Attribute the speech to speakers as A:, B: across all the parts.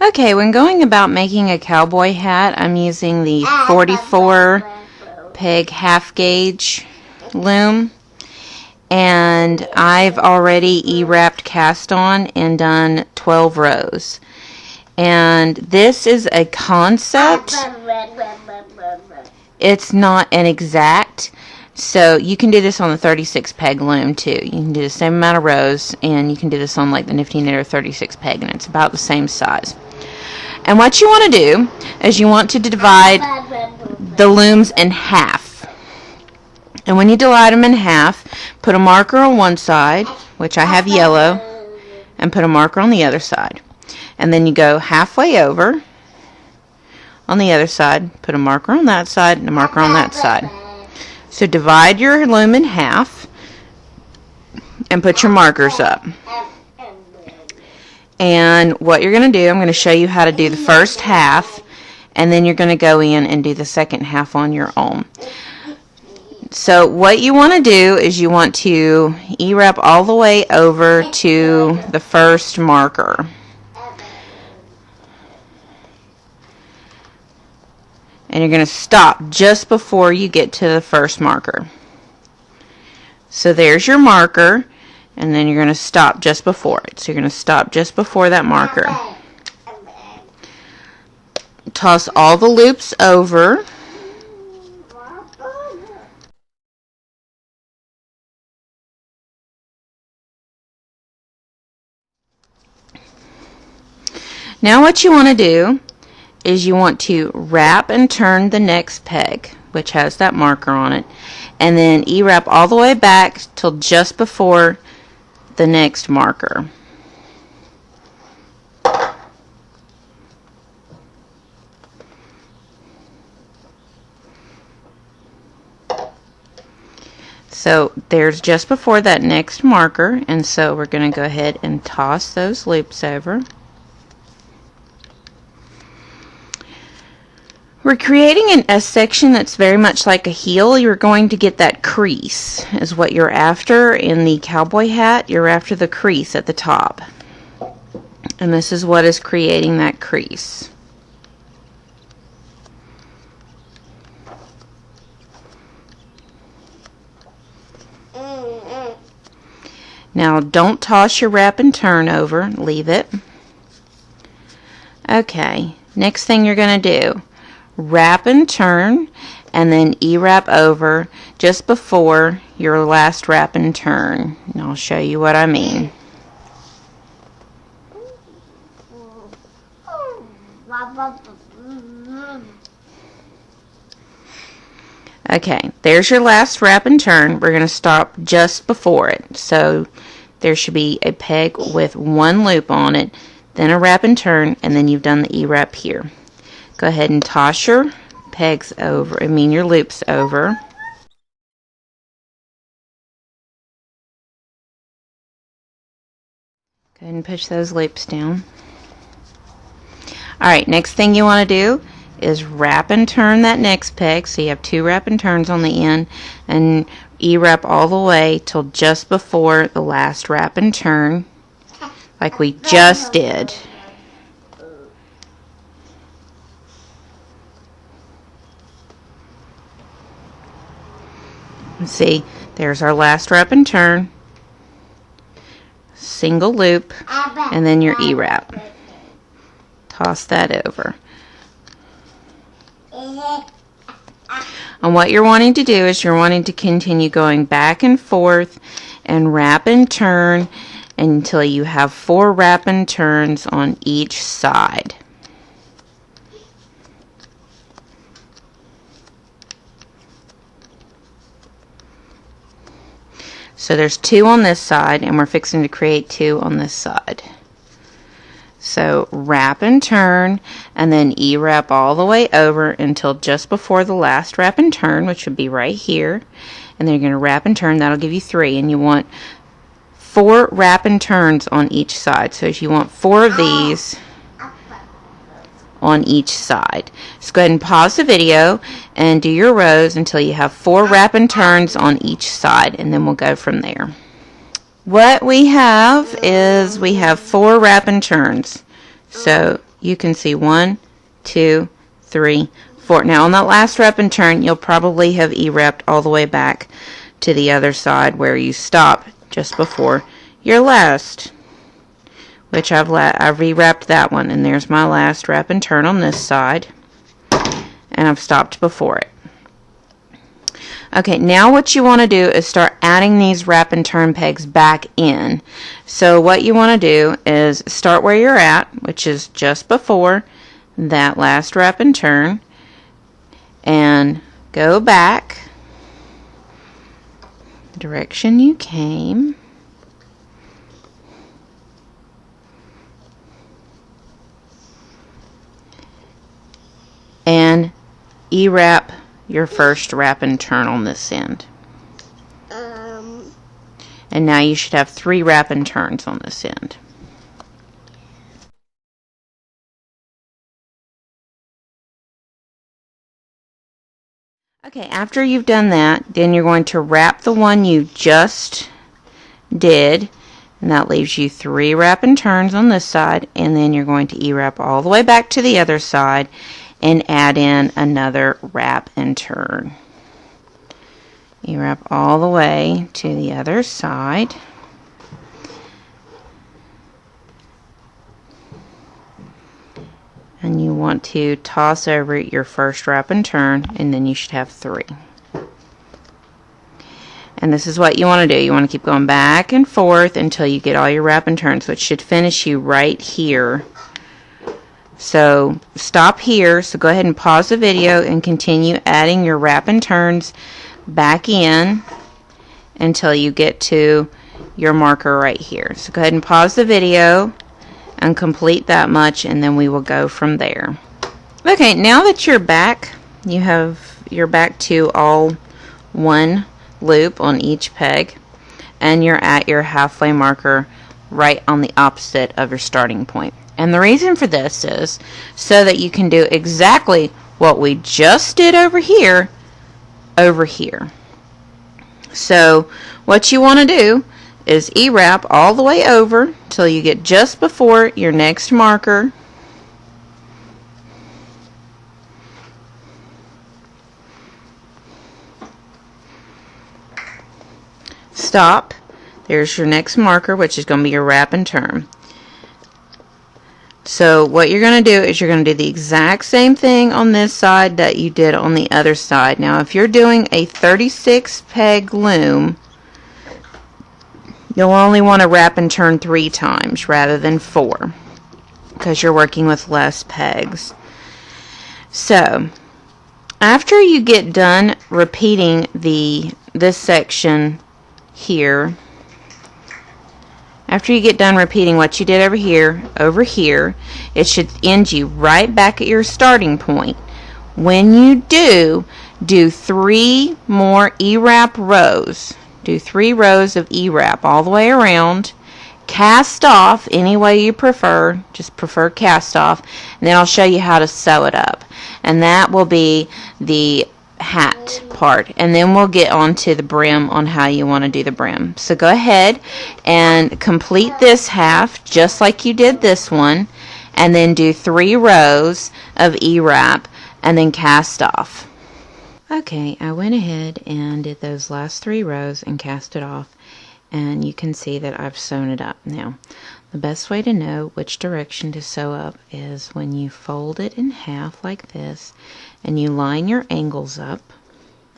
A: Okay, when going about making a cowboy hat, I'm using the 44 peg half gauge loom, and I've already E-wrapped cast on and done 12 rows. And this is a concept. It's not an exact. So you can do this on the 36 peg loom too. You can do the same amount of rows, and you can do this on like the Nifty Knitter 36 peg, and it's about the same size. And what you want to do is you want to divide the looms in half. And when you divide them in half, put a marker on one side, which I have yellow, and put a marker on the other side. And then you go halfway over on the other side, put a marker on that side and a marker on that side. So divide your loom in half and put your markers up. And what you're going to do, I'm going to show you how to do the first half, and then you're going to go in and do the second half on your own. So what you want to do is you want to E-wrap all the way over to the first marker. And you're going to stop just before you get to the first marker. So there's your marker, and then you're going to stop just before it. So you're going to stop just before that marker. Toss all the loops over. Now what you want to do is you want to wrap and turn the next peg, which has that marker on it, and then E-wrap all the way back till just before the next marker. So there's just before that next marker, and so we're going to go ahead and toss those loops over. We're creating a section that's very much like a heel. You're going to get that crease is what you're after in the cowboy hat. You're after the crease at the top. And this is what is creating that crease. Now don't toss your wrap and turn over. Leave it. Okay, next thing you're going to do, wrap and turn, and then E-wrap over just before your last wrap and turn. And I'll show you what I mean. Okay, there's your last wrap and turn. We're going to stop just before it. So there should be a peg with one loop on it, then a wrap and turn, and then you've done the E-wrap here. Go ahead and toss your pegs over, your loops over. Go ahead and push those loops down. Alright, next thing you want to do is wrap and turn that next peg. So you have two wrap and turns on the end, and E-wrap all the way till just before the last wrap and turn, like we just did. See, there's our last wrap and turn, single loop, and then your E-wrap. Toss that over. And what you're wanting to do is you're wanting to continue going back and forth and wrap and turn until you have 4 wrap and turns on each side. So there's 2 on this side, and we're fixing to create 2 on this side. So wrap and turn, and then E-wrap all the way over until just before the last wrap and turn, which would be right here. And then you're going to wrap and turn. That'll give you 3, and you want 4 wrap and turns on each side. So if you want 4 of these on each side. So go ahead and pause the video and do your rows until you have 4 wrap and turns on each side, and then we'll go from there. What we have is we have 4 wrap and turns. So you can see 1, 2, 3, 4. Now on that last wrap and turn, you'll probably have E-wrapped all the way back to the other side where you stop just before your last, which I've E-wrapped that one, and there's my last wrap and turn on this side, and I've stopped before it. Okay, now what you want to do is start adding these wrap and turn pegs back in. So what you want to do is start where you're at, which is just before that last wrap and turn, and go back the direction you came, and E-wrap your first wrap and turn on this end. And now you should have 3 wrap and turns on this end. Okay, after you've done that, then you're going to wrap the one you just did, and that leaves you 3 wrap and turns on this side, and then you're going to E-wrap all the way back to the other side and add in another wrap and turn. E-wrap all the way to the other side. And you want to toss over your first wrap and turn, and then you should have 3. And this is what you want to do. You want to keep going back and forth until you get all your wrap and turns, which should finish you right here. So stop here. So go ahead and pause the video and continue adding your wrap and turns back in until you get to your marker right here. So go ahead and pause the video and complete that much, and then we will go from there. Okay, now that you're back, you're back to all one loop on each peg, and you're at your halfway marker right on the opposite of your starting point. And the reason for this is so that you can do exactly what we just did over here. So what you want to do is E-wrap all the way over till you get just before your next marker. Stop. There's your next marker, which is going to be your wrap and turn. So what you're going to do is you're going to do the exact same thing on this side that you did on the other side. Now if you're doing a 36 peg loom, you'll only want to wrap and turn 3 times rather than 4 because you're working with less pegs. So after you get done repeating this section here, after you get done repeating what you did over here, it should end you right back at your starting point. When you do 3 more E-wrap rows. Do 3 rows of E-wrap all the way around. Cast off any way you prefer. Just prefer cast off. And then I'll show you how to sew it up. And that will be the hat part, and then we'll get on to the brim on how you want to do the brim. So go ahead and complete this half just like you did this one, and then do 3 rows of E-wrap and then cast off. Okay, I went ahead and did those last 3 rows and cast it off, and you can see that I've sewn it up. Now the best way to know which direction to sew up is when you fold it in half like this and you line your angles up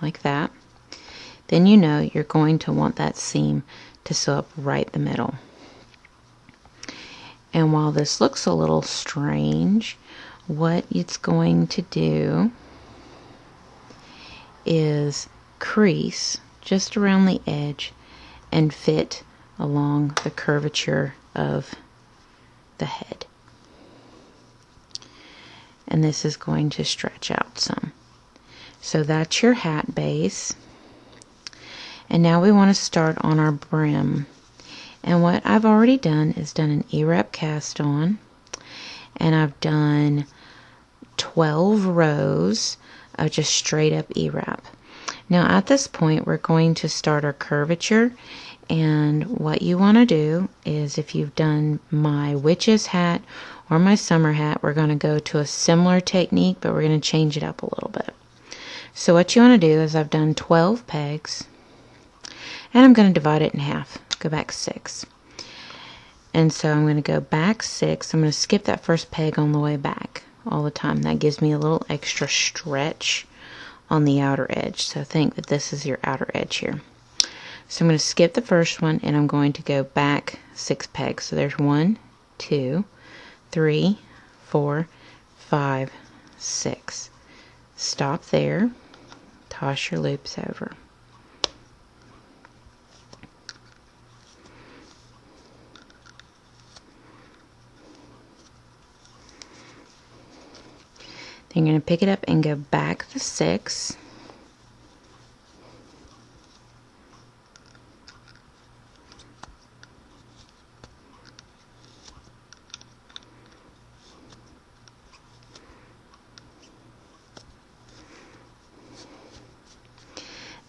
A: like that. Then you know you're going to want that seam to sew up right the middle. And while this looks a little strange, what it's going to do is crease just around the edge and fit along the curvature of the head. And this is going to stretch out some. So that's your hat base. And now we want to start on our brim. And what I've already done is done an E-wrap cast on, and I've done 12 rows of just straight up E-wrap. Now at this point we're going to start our curvature, And what you want to do is, if you've done my witch's hat or my summer hat, we're going to go to a similar technique, but we're going to change it up a little bit. So what you want to do is, I've done 12 pegs, and I'm going to divide it in half. Go back 6. And so I'm going to go back 6. I'm going to skip that first peg on the way back all the time. That gives me a little extra stretch on the outer edge. So think that this is your outer edge here. So I'm going to skip the first one, and I'm going to go back 6 pegs. So there's 1, 2, 3, 4, 5, 6. Stop there. Toss your loops over. Then you're going to pick it up and go back the 6.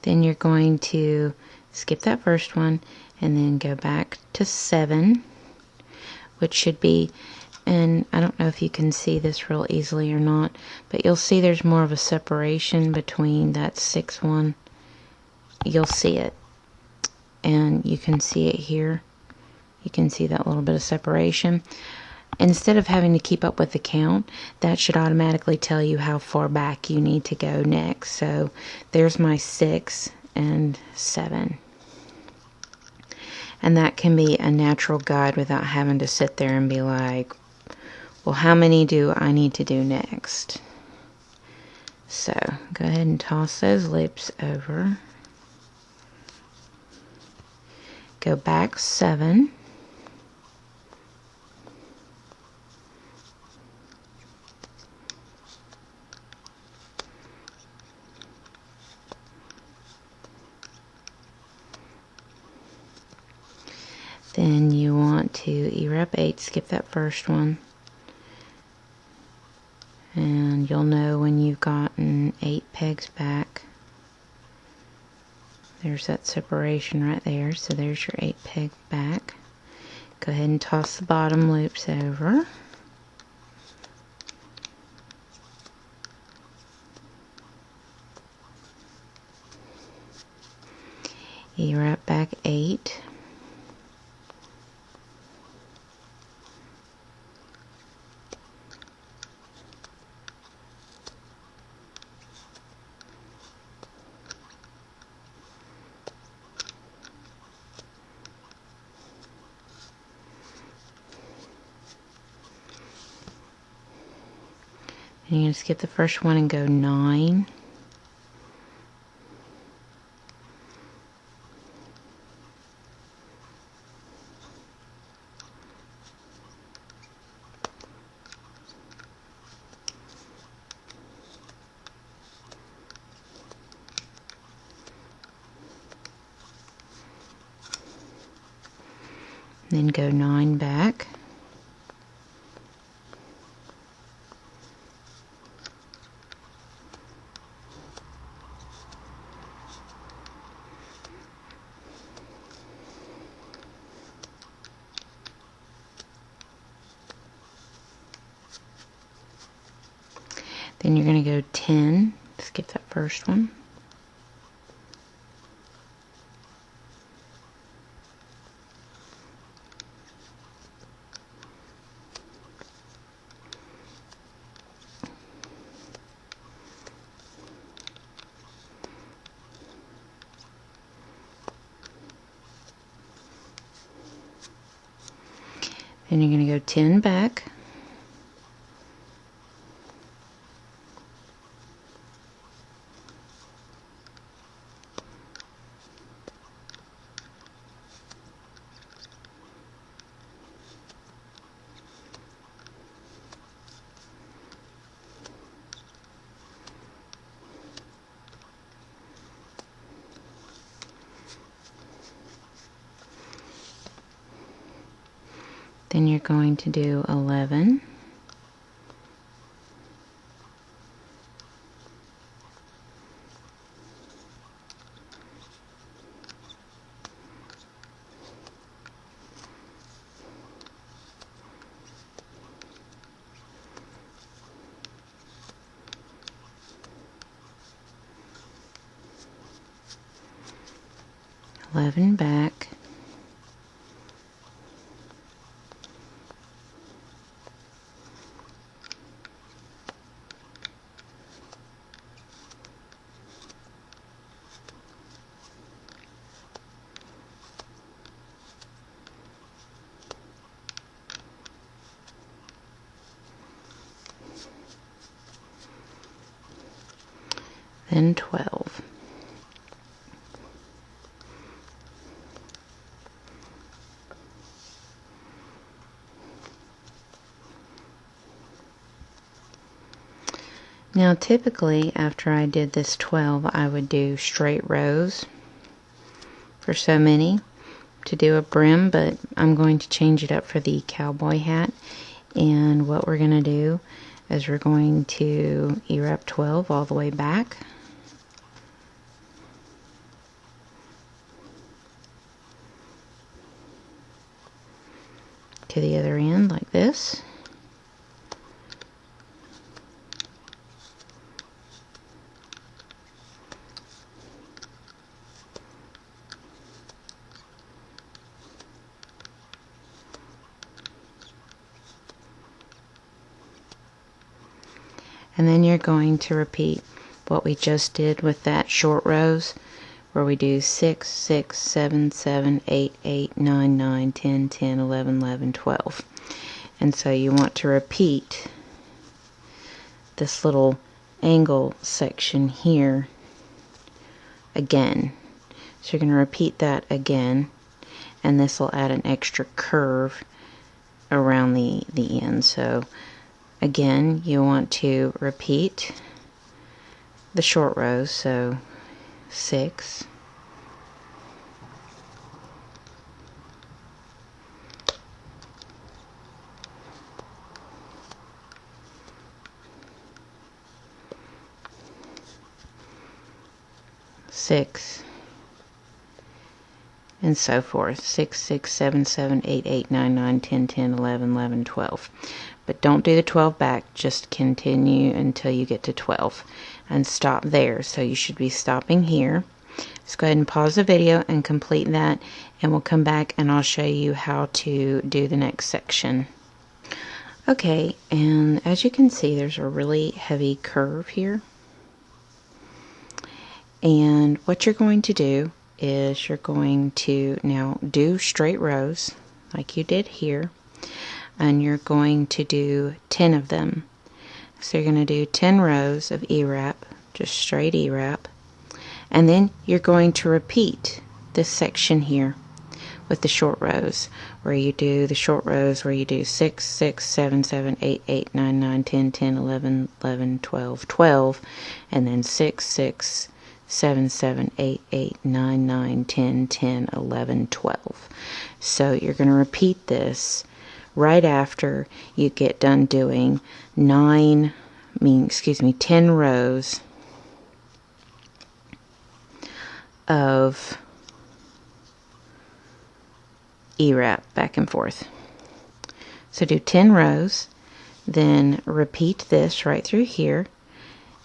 A: Then you're going to skip that first one and then go back to 7, which should be, and I don't know if you can see this real easily or not, but you'll see there's more of a separation between that 6 one. You'll see it, and you can see it here. You can see that little bit of separation. Instead of having to keep up with the count, that should automatically tell you how far back you need to go next. So there's my 6 and 7. And that can be a natural guide without having to sit there and be like, well, how many do I need to do next? So go ahead and toss those loops over. Go back 7. Then you want to E-wrap 8, skip that first one. And you'll know when you've gotten 8 pegs back. There's that separation right there. So there's your 8 peg back. Go ahead and toss the bottom loops over. E-wrap back 8. And you're going to skip the first one and go 9. Then go 9 back. Then you're going to go 10, skip that first one. Then you're going to go 10 back. Then you're going to do 11. 11 back, then 12. Now typically after I did this 12, I would do straight rows for so many to do a brim, but I'm going to change it up for the cowboy hat. And what we're going to do is we're going to E-wrap 12 all the way back. To the other end like this. And then you're going to repeat what we just did with that short rows, where we do 6, 6, 7, 7, 8, 8, 9, 9, 10, 10, 11, 11, 12. And so you want to repeat this little angle section here again. So you're going to repeat that again, and this will add an extra curve around the end. So again, you want to repeat the short rows, so 6, 6, and so forth. 6, 6, 7, 7, 8, 8, 9, 9, 10, 10, 11, 11, 12. But don't do the 12 back, just continue until you get to 12 and stop there. So you should be stopping here. Just go ahead and pause the video and complete that, and we'll come back and I'll show you how to do the next section. Okay, and as you can see, there's a really heavy curve here. And what you're going to do is you're going to now do straight rows like you did here, and you're going to do 10 of them. So you're going to do 10 rows of E-wrap, just straight E-wrap, and then you're going to repeat this section here with the short rows, where you do the short rows where you do 6, 6, 7, 7, 8, 8, 9, 9, 10, 10, 11, 11, 12, 12, and then 6, 6, 7, 7, 8, 8, 9, 9, 10, 10, 11, 12. So you're going to repeat this right after you get done doing 10 rows of E-wrap back and forth. So do 10 rows, then repeat this right through here,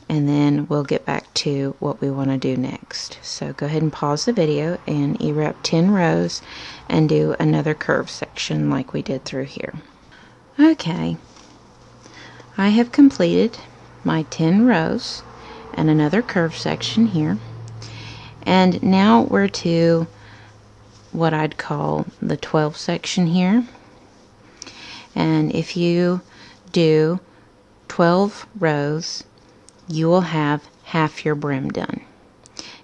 A: and then we'll get back to what we want to do next. So go ahead and pause the video and E-wrap 10 rows and do another curve section like we did through here. Okay, I have completed my 10 rows and another curve section here, and now we're to what I'd call the 12 section here. And if you do 12 rows, you will have half your brim done.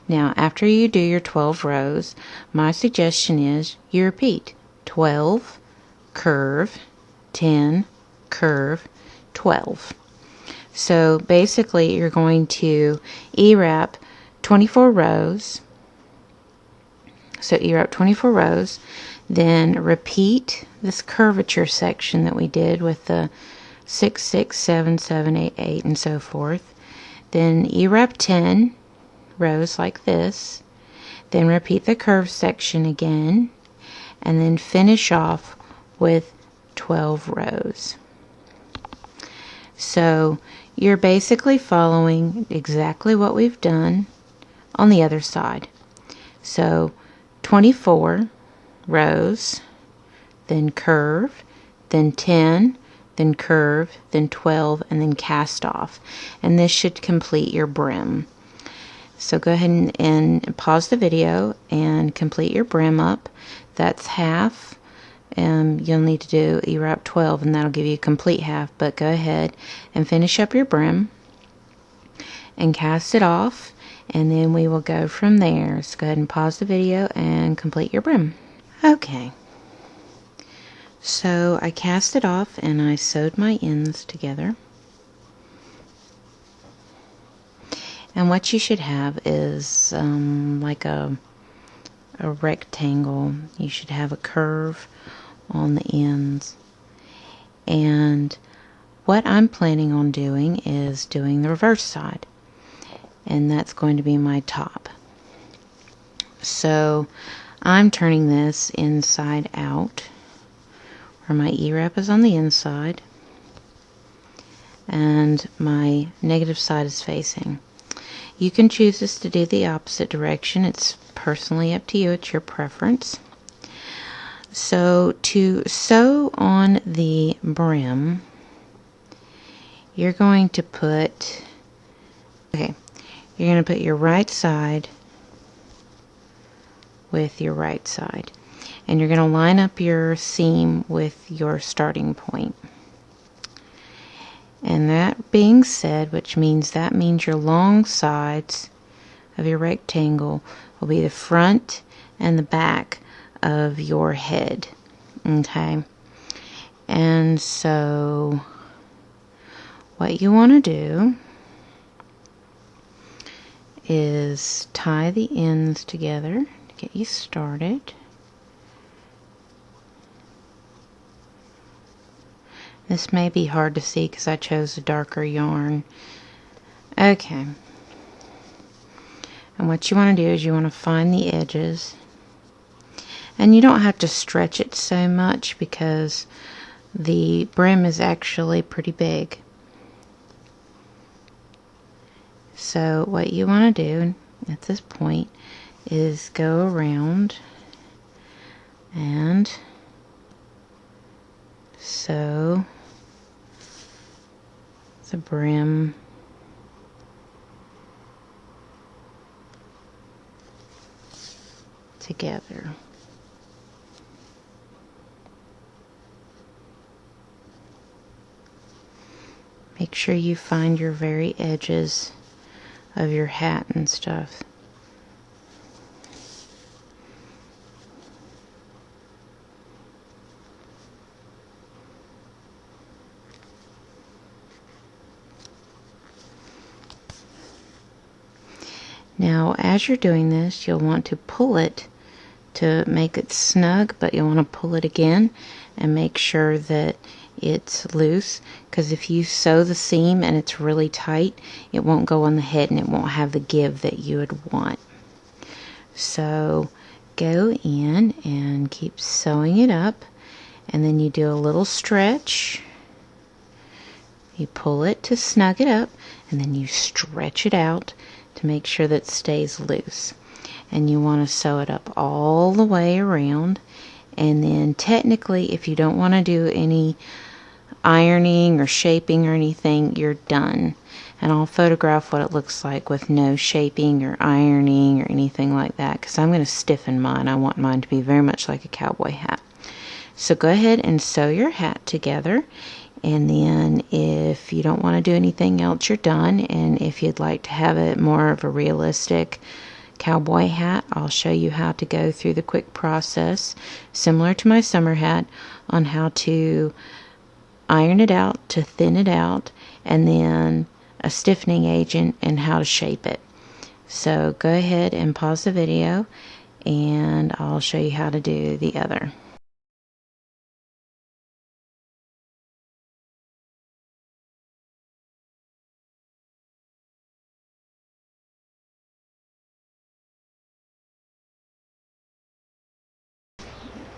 A: Now after you do your 12 rows, my suggestion is you repeat 12, curve, 10, curve, 12. So basically you're going to E-wrap 24 rows. So E-wrap 24 rows, then repeat this curvature section that we did with the 6, 6, 7, 7, 8, 8, and so forth. Then E-wrap 10 rows like this, then repeat the curve section again, and then finish off with 12 rows. So you're basically following exactly what we've done on the other side. So 24 rows, then curve, then 10, then curve, then 12, and then cast off. And this should complete your brim. So go ahead and pause the video and complete your brim up. That's half. You'll need to do E-wrap 12, and that'll give you a complete half. But go ahead and finish up your brim and cast it off, and then we will go from there. So go ahead and pause the video and complete your brim. Okay, so I cast it off and I sewed my ends together. And what you should have is like a rectangle. You should have a curve on the ends. And what I'm planning on doing is doing the reverse side. And that's going to be my top. So I'm turning this inside out, where my E-wrap is on the inside and my negative side is facing. You can choose this to do the opposite direction. It's personally up to you. It's your preference. So to sew on the brim, you're going to put, you're going to put your right side with your right side. And you're going to line up your seam with your starting point. And that being said, which means your long sides of your rectangle will be the front and the back of your head. Okay? And so what you want to do is tie the ends together to get you started. This may be hard to see because I chose a darker yarn. Okay. And what you want to do is you want to find the edges. And you don't have to stretch it so much because the brim is actually pretty big. So what you want to do at this point is go around and sew the brim together. Make sure you find your very edges of your hat and stuff. Now, as you're doing this, you'll want to pull it to make it snug, but you'll want to pull it again and make sure that it's loose, because if you sew the seam and it's really tight, it won't go on the head and it won't have the give that you would want. So go in and keep sewing it up, and then you do a little stretch. You pull it to snug it up, and then you stretch it out to make sure that it stays loose. And you want to sew it up all the way around. And then technically, if you don't want to do any ironing or shaping or anything, you're done. And I'll photograph what it looks like with no shaping or ironing or anything like that, because I'm going to stiffen mine. I want mine to be very much like a cowboy hat. So go ahead and sew your hat together. And then if you don't want to do anything else, you're done. And if you'd like to have it more of a realistic cowboy hat, I'll show you how to go through the quick process, similar to my summer hat, on how to iron it out, to thin it out, and then a stiffening agent and how to shape it. So go ahead and pause the video and I'll show you how to do the other.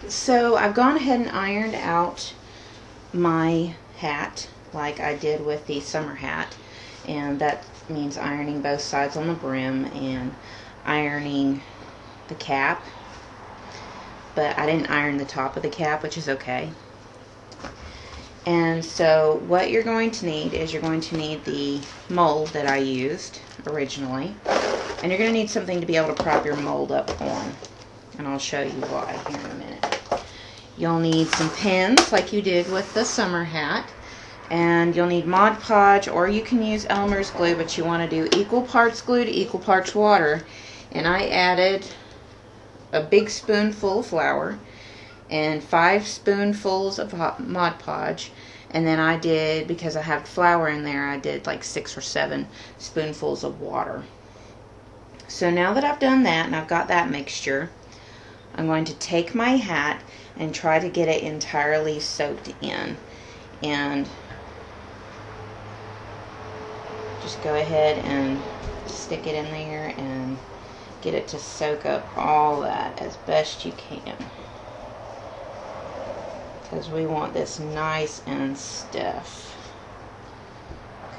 A: So I've gone ahead and ironed out my hat like I did with the summer hat, and that means ironing both sides on the brim and ironing the cap but I didn't iron the top of the cap, which is okay. And so what you're going to need is you're going to need the mold that I used originally. And you're going to need something to be able to prop your mold up on. And I'll show you why here in a minute. You'll need some pins like you did with the summer hat. And you'll need Mod Podge, or you can use Elmer's glue, but you want to do equal parts glue to equal parts water. And I added a big spoonful of flour and 5 spoonfuls of Mod Podge, and then I did, because I have flour in there, I did like 6 or 7 spoonfuls of water. So now that I've done that and I've got that mixture, I'm going to take my hat and try to get it entirely soaked in, and just go ahead and stick it in there and get it to soak up all that as best you can, because we want this nice and stiff.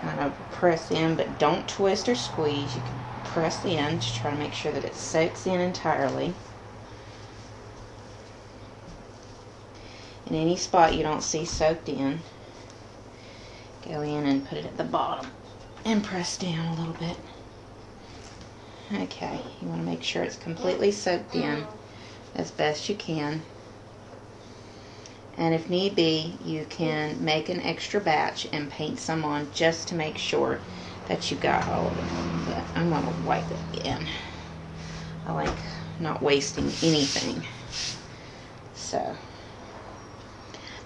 A: Kind of press in, but don't twist or squeeze. You can press in to try to make sure that it soaks in entirely. In any spot you don't see soaked in, go in and put it at the bottom and press down a little bit. Okay, you want to make sure it's completely soaked in as best you can. And if need be, you can make an extra batch and paint some on just to make sure that you got all of it. But I'm going to wipe it again. I like not wasting anything. So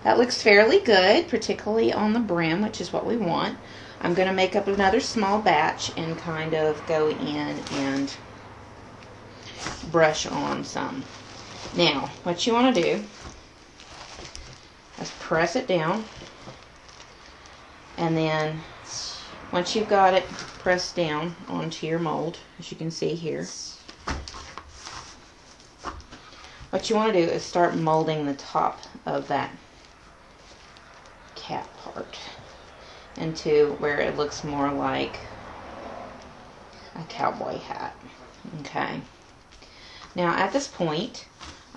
A: that looks fairly good, particularly on the brim, which is what we want. I'm going to make up another small batch and kind of go in and brush on some. Now, what you want to do is press it down, and then once you've got it pressed down onto your mold, as you can see here, what you want to do is start molding the top of that cap part into where it looks more like a cowboy hat. Okay. Now at this point,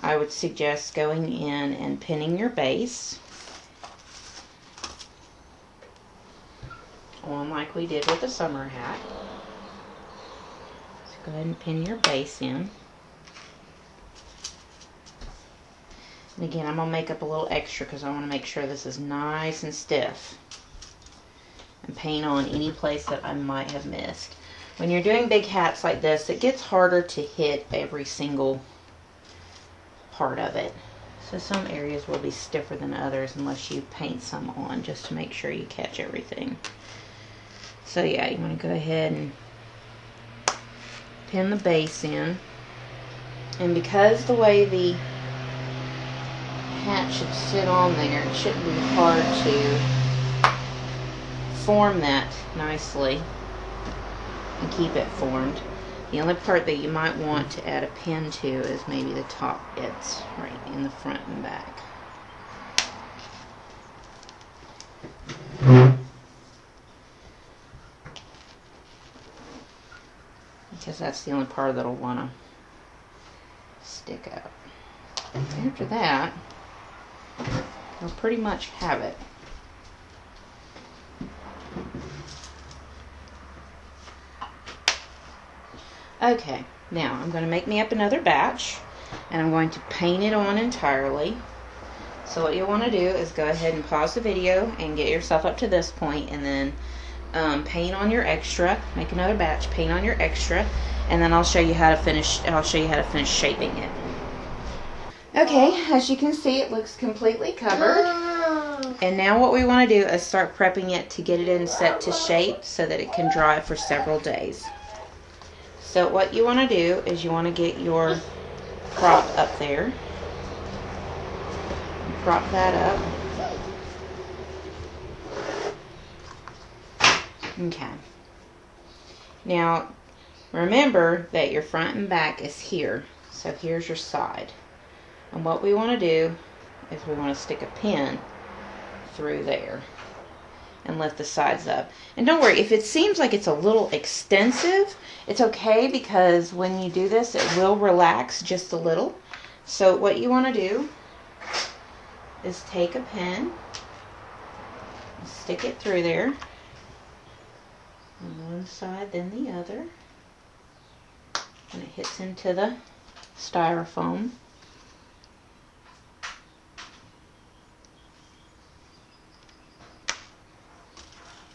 A: I would suggest going in and pinning your base on like we did with the summer hat. So go ahead and pin your base in. And again, I'm going to make up a little extra because I want to make sure this is nice and stiff, and paint on any place that I might have missed. When you're doing big hats like this, it gets harder to hit every single part of it. So some areas will be stiffer than others unless you paint some on just to make sure you catch everything. So yeah, you want to go ahead and pin the base in. And because the way the hat should sit on there, it shouldn't be hard to form that nicely and keep it formed. The only part that you might want to add a pin to is maybe the top bits right in the front and back. Because that's the only part that'll want to stick up. After that, you'll pretty much have it. Okay, now I'm going to make me up another batch, and I'm going to paint it on entirely. So what you'll want to do is go ahead and pause the video and get yourself up to this point, and then paint on your extra. Make another batch, paint on your extra, and then I'll show you how to finish. I'll show you how to finish shaping it. Okay, as you can see, it looks completely covered. And now what we want to do is start prepping it to get it in set to shape so that it can dry for several days. So what you want to do is you want to get your prop up there. Prop that up. Okay. Now, remember that your front and back is here. So here's your side. And what we want to do is we want to stick a pin through there and lift the sides up. And don't worry, if it seems like it's a little extensive, it's okay, because when you do this, it will relax just a little. So what you want to do is take a pin, stick it through there, on one side then the other, and it hits into the styrofoam.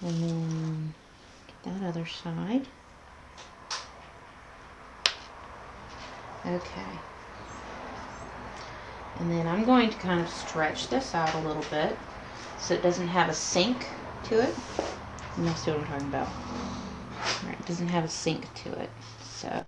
A: And then get that other side. Okay. And then I'm going to kind of stretch this out a little bit so it doesn't have a sink to it. And you'll see what I'm talking about. All right, it doesn't have a sink to it. So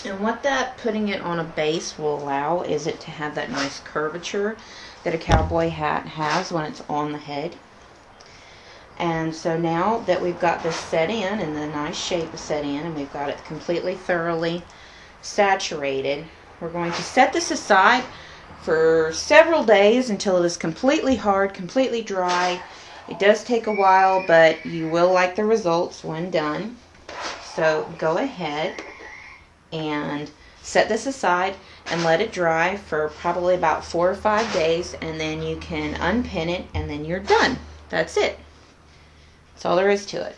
A: and what that putting it on a base will allow is it to have that nice curvature that a cowboy hat has when it's on the head. And so now that we've got this set in and the nice shape is set in and we've got it completely thoroughly saturated, we're going to set this aside for several days until it is completely hard, completely dry. It does take a while, but you will like the results when done. So go ahead and set this aside and let it dry for probably about 4 or 5 days, and then you can unpin it and then you're done. That's it. That's all there is to it.